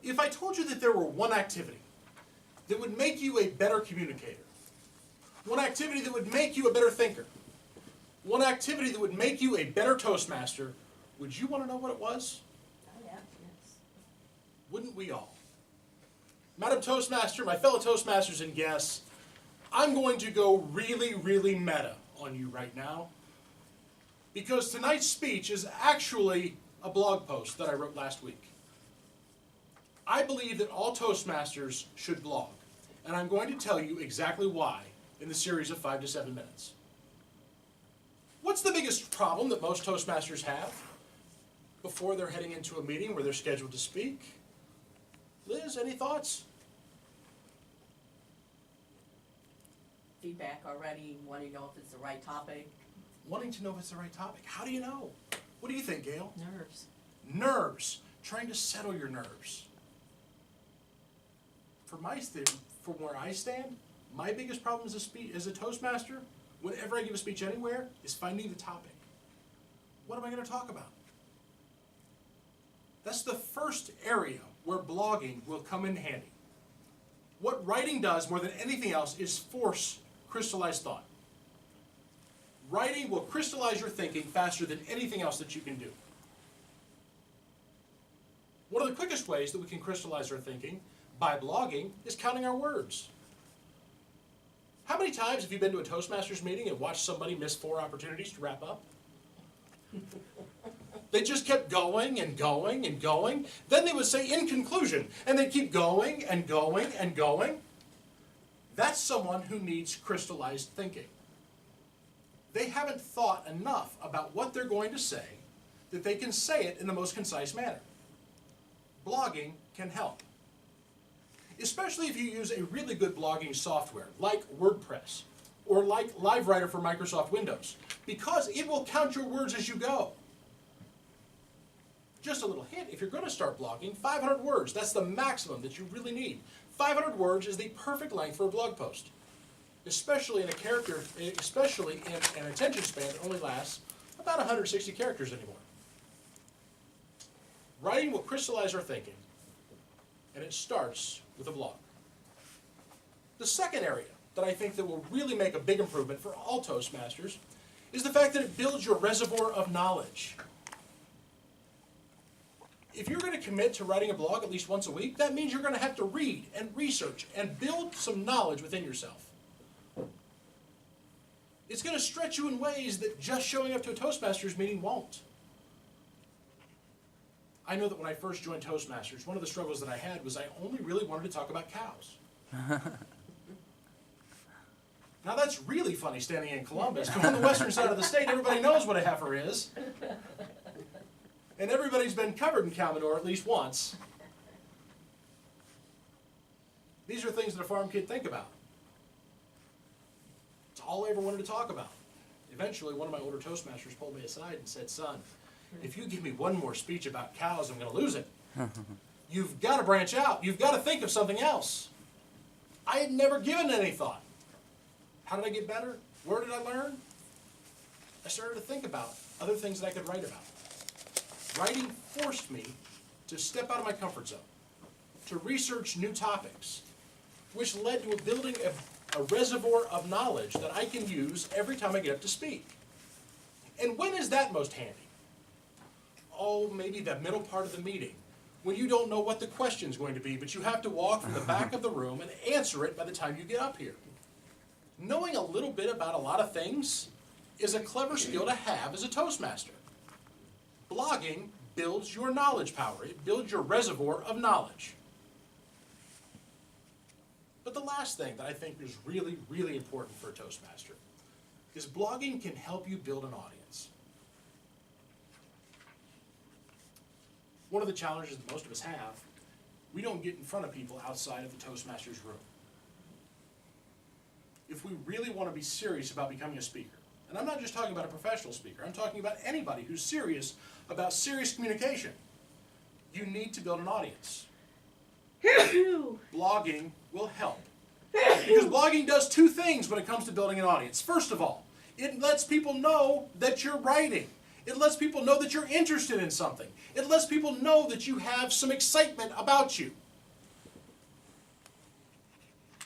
If I told you that there were one activity that would make you a better communicator, one activity that would make you a better thinker, one activity that would make you a better Toastmaster, would you want to know what it was? Oh, yeah, yes. Wouldn't we all? Madam Toastmaster, my fellow Toastmasters and guests, I'm going to go really, really meta on you right now, because tonight's speech is actually a blog post that I wrote last week. I believe that all Toastmasters should blog, and I'm going to tell you exactly why in the series of 5 to 7 minutes. What's the biggest problem that most Toastmasters have before they're heading into a meeting where they're scheduled to speak? Liz, any thoughts? Feedback already, wanting to know if it's the right topic. Wanting to know if it's the right topic. How do you know? What do you think, Gail? Nerves. Nerves. Trying to settle your nerves. From where I stand, my biggest problem as a Toastmaster, whenever I give a speech anywhere, is finding the topic. What am I going to talk about? That's the first area where blogging will come in handy. What writing does more than anything else is force crystallized thought. Writing will crystallize your thinking faster than anything else that you can do. One of the quickest ways that we can crystallize our thinking by blogging is counting our words. How many times have you been to a Toastmasters meeting and watched somebody miss 4 opportunities to wrap up? They just kept going and going and going. Then they would say, in conclusion, and they'd keep going and going and going. That's someone who needs crystallized thinking. They haven't thought enough about what they're going to say that they can say it in the most concise manner. Blogging can help. Especially if you use a really good blogging software like WordPress or like LiveWriter for Microsoft Windows, because it will count your words as you go. Just a little hint, if you're going to start blogging, 500 words, that's the maximum that you really need. 500 words is the perfect length for a blog post, especially in an attention span that only lasts about 160 characters anymore. Writing will crystallize our thinking, and it starts with a blog. The second area that I think that will really make a big improvement for all Toastmasters is the fact that it builds your reservoir of knowledge. If you're going to commit to writing a blog at least once a week, that means you're going to have to read and research and build some knowledge within yourself. It's going to stretch you in ways that just showing up to a Toastmasters meeting won't. I know that when I first joined Toastmasters, one of the struggles that I had was I only really wanted to talk about cows. Now that's really funny standing in Columbus, but on the western side of the state, everybody knows what a heifer is. And everybody's been covered in cow manure at least once. These are things that a farm kid think about. It's all I ever wanted to talk about. Eventually, one of my older Toastmasters pulled me aside and said, "Son, if you give me one more speech about cows, I'm going to lose it. You've got to branch out. You've got to think of something else." I had never given it any thought. How did I get better? Where did I learn? I started to think about other things that I could write about. Writing forced me to step out of my comfort zone, to research new topics, which led to building a reservoir of knowledge that I can use every time I get up to speak. And when is that most handy? Oh, maybe the middle part of the meeting, when you don't know what the question's going to be, but you have to walk from the back of the room and answer it by the time you get up here. Knowing a little bit about a lot of things is a clever skill to have as a Toastmaster. Blogging builds your knowledge power. It builds your reservoir of knowledge. But the last thing that I think is really, really important for a Toastmaster is blogging can help you build an audience. One of the challenges that most of us have, we don't get in front of people outside of the Toastmasters room. If we really want to be serious about becoming a speaker, and I'm not just talking about a professional speaker, I'm talking about anybody who's serious about serious communication, you need to build an audience. Blogging will help. Because blogging does 2 things when it comes to building an audience. First of all, it lets people know that you're writing. It lets people know that you're interested in something. It lets people know that you have some excitement about you,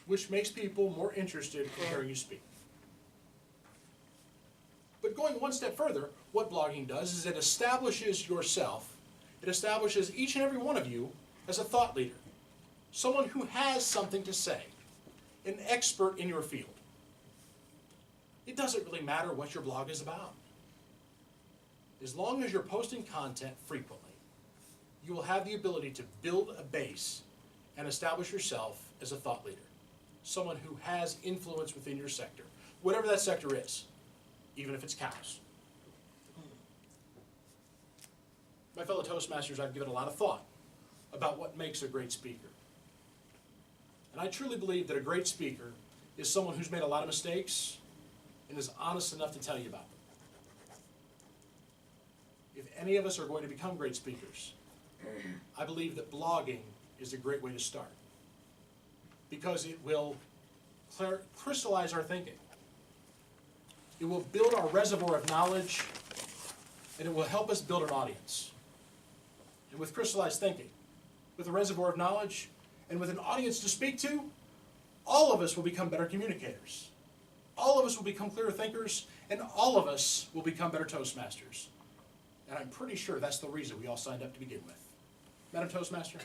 which makes people more interested in hearing you speak. But going one step further, what blogging does is it establishes yourself, it establishes each and every one of you as a thought leader, someone who has something to say, an expert in your field. It doesn't really matter what your blog is about. As long as you're posting content frequently, you will have the ability to build a base and establish yourself as a thought leader, someone who has influence within your sector, whatever that sector is, even if it's cows. My fellow Toastmasters, I've given a lot of thought about what makes a great speaker. And I truly believe that a great speaker is someone who's made a lot of mistakes and is honest enough to tell you about them. If any of us are going to become great speakers, I believe that blogging is a great way to start, because it will crystallize our thinking. It will build our reservoir of knowledge, and it will help us build an audience. And with crystallized thinking, with a reservoir of knowledge, and with an audience to speak to, all of us will become better communicators. All of us will become clearer thinkers, and all of us will become better Toastmasters. And I'm pretty sure that's the reason we all signed up to begin with. Madam Toastmaster?